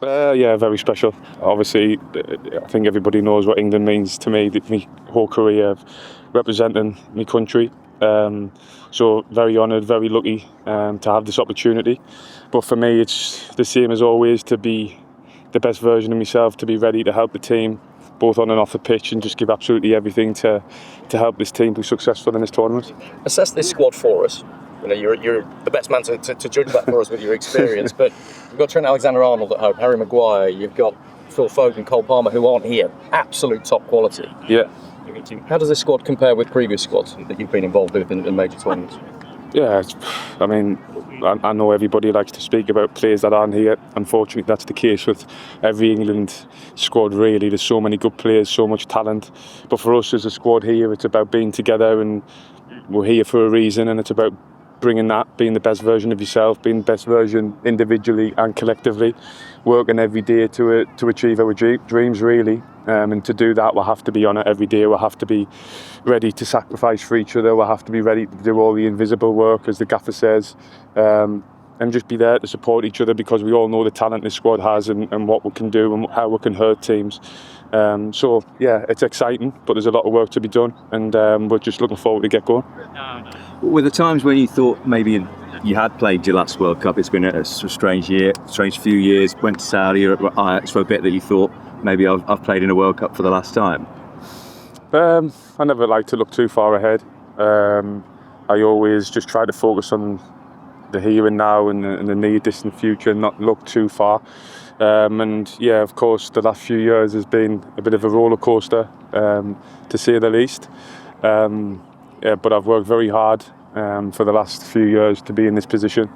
Yeah, very special. Obviously, I think everybody knows what England means to me. My whole career of representing my country. So very honoured, very lucky to have this opportunity. But for me, it's the same as always, to be the best version of myself, to be ready to help the team, both on and off the pitch, and just give absolutely everything to help this team be successful in this tournament. Assess this squad for us. You know, you're the best man to judge that for us with your experience. But you've got Trent Alexander-Arnold at home, Harry Maguire, you've got Phil Foden, Cole Palmer, who aren't here. Absolute top quality. Yeah. How does this squad compare with previous squads that you've been involved with in major tournaments? Yeah, I mean, I know everybody likes to speak about players that aren't here. Unfortunately, that's the case with every England squad, really. There's so many good players, so much talent. But for us as a squad here, it's about being together, and we're here for a reason, and it's about bringing that, being the best version of yourself, being the best version individually and collectively, working every day to achieve our dreams, really. And to do that, we'll have to be on it every day. We'll have to be ready to sacrifice for each other. We'll have to be ready to do all the invisible work, as the gaffer says, and just be there to support each other, because we all know the talent this squad has, and what we can do and how we can hurt teams. So yeah, it's exciting, but there's a lot of work to be done, and we're just looking forward to get going. Were there times when you thought maybe you had played your last World Cup? It's been a strange few years. Went to Saudi or Ajax for a bit, that you thought maybe I've played in a World Cup for the last time? I never like to look too far ahead. I always just try to focus on the here and now and the near distant future, and not look too far. And yeah, of course, the last few years has been a bit of a roller coaster, to say the least. Yeah, but I've worked very hard for the last few years to be in this position,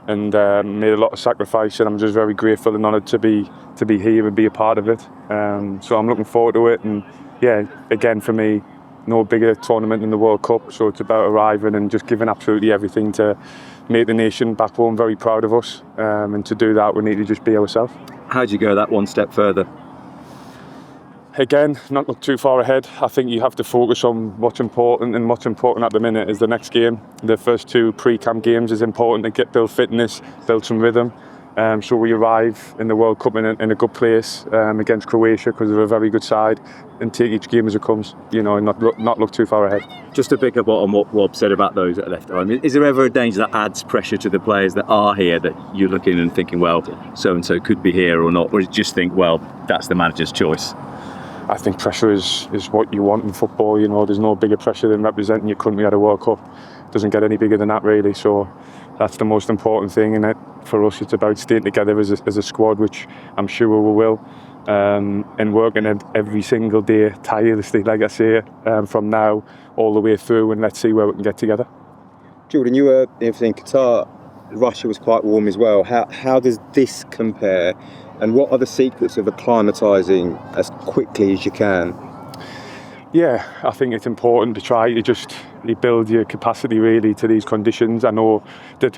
and made a lot of sacrifice, and I'm just very grateful and honoured to be here and be a part of it. So I'm looking forward to it, and yeah, again, for me, no bigger tournament than the World Cup, so it's about arriving and just giving absolutely everything to make the nation back home very proud of us, and to do that we need to just be ourselves. How'd you go that one step further? Again, not look too far ahead. I think you have to focus on what's important, and what's important at the minute is the next game. The first two pre-camp games is important to build fitness, build some rhythm, so we arrive in the World Cup in a good place against Croatia, because they're a very good side, and take each game as it comes, you know, and not look too far ahead. Just to pick up on what Rob said about those that are left home, is there ever a danger that adds pressure to the players that are here, that you're looking and thinking, well, so-and-so could be here or not, or just think, well, that's the manager's choice? I think pressure is what you want in football. You know, there's no bigger pressure than representing your country at a World Cup. It doesn't get any bigger than that, really. So that's the most important thing. And for us, it's about staying together as a squad, which I'm sure we will, and working every single day tirelessly, like I say, from now all the way through. And let's see where we can get together. Jordan, you were in Qatar. Russia was quite warm as well. How does this compare? And what are the secrets of acclimatising as quickly as you can? Yeah, I think it's important to try to just build your capacity really to these conditions. I know that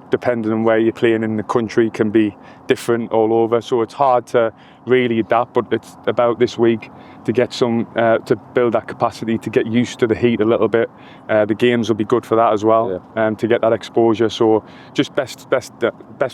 depending on where you're playing in the country can be different all over, so it's hard to really adapt, but it's about this week to get some to build that capacity, to get used to the heat a little bit. The games will be good for that as well, to get that exposure. So just best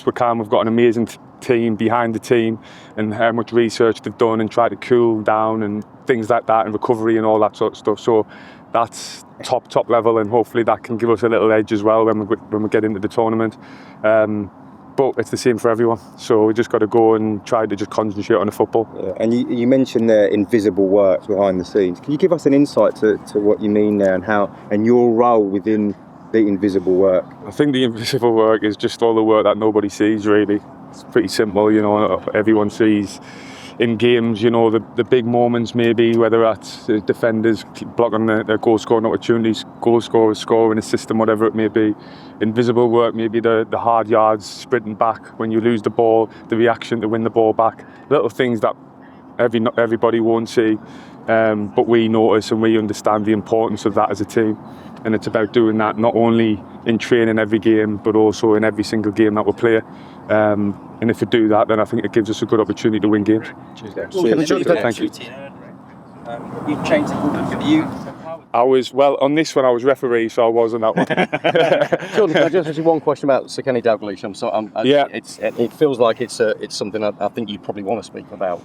we can. We've got an amazing team behind the team, and how much research they've done and tried to cool down and things like that, and recovery and all that sort of stuff. So that's top level, and hopefully that can give us a little edge as well when we get into the tournament. But it's the same for everyone, so we just got to go and try to just concentrate on the football. Yeah. And you mentioned the invisible work behind the scenes. Can you give us an insight to what you mean there, and your role within the invisible work? I think the invisible work is just all the work that nobody sees, really. It's pretty simple, you know. Everyone sees in games, you know, the big moments, maybe, whether that's defenders blocking their goal scoring opportunities, goal scorers scoring, system, whatever it may be. Invisible work, maybe the hard yards, sprinting back when you lose the ball, the reaction to win the ball back. Little things that everybody won't see, but we notice and we understand the importance of that as a team. And it's about doing that not only in training every game, but also in every single game that we play. And if we do that, then I think it gives us a good opportunity to win games. Thank you. You've changed the ball for you. On this one I was referee, so I was on that one. Jordan, can I just ask you one question about Sir Kenny Dalglish? It feels like it's something I think you probably want to speak about.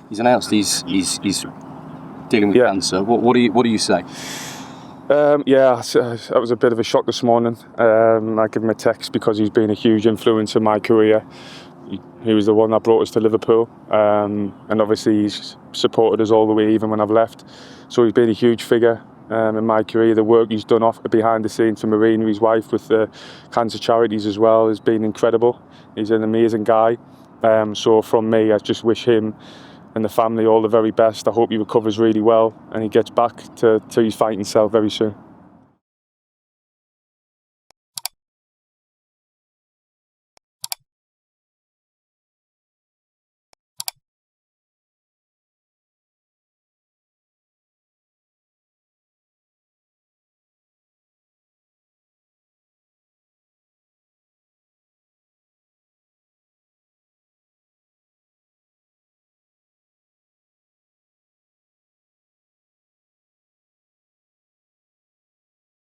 He's announced he's dealing with cancer. What do you say? That was a bit of a shock this morning. I gave him a text because he's been a huge influence in my career. He was the one that brought us to Liverpool, and obviously he's supported us all the way, even when I've left. So he's been a huge figure in my career. The work he's done behind the scenes for Marina, his wife, with the cancer charities as well, has been incredible. He's an amazing guy. So from me, I just wish him and the family all the very best. I hope he recovers really well and he gets back to his fighting self very soon.